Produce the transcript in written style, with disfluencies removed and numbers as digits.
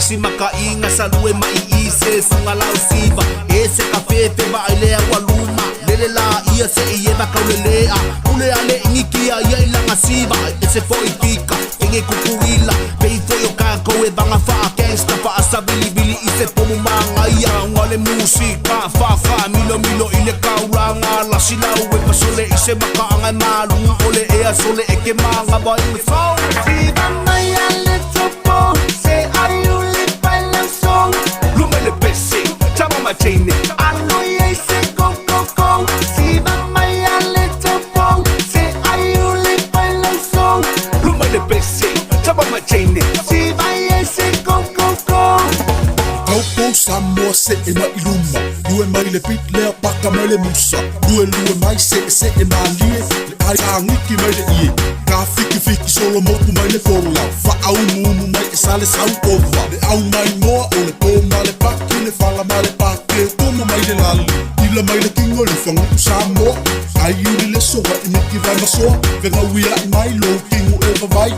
isi makainga sa lue maiise sunga lau siva ese kafefe ba ilea waluma lele la ia se ie ba kaulelea ule ale ingikia ia ilanga siva ese foi kika inge kukuila peifo yo kako e banga faa gangsta faa sabili ise pomu manga ia ngale musika fa milo ile kauranga la silau e pasole ise makaanga malu ole ea sole eke manga ba in the phone siva maya little boy say are you live by the song lumele pesi chama machine ano ye se go siva maya little boy say are you live by the song lumele pesi chama machine siva ye se go Kaupo Samoa se e mai luma Lue mai le pit lea paka mai le musa Lue mai se e malie Le ai angiki mai le ie Ka fiki solo moku mai le fola Fa au mumu mai e sale sau ova Le au mai moa o le poma le paki Le fala mai le pake Toma mai le lali Ila mai le kingo le fangu Samoa Ai uri le soa i niki vai masoa Venga uia i mai lo kingo e vavai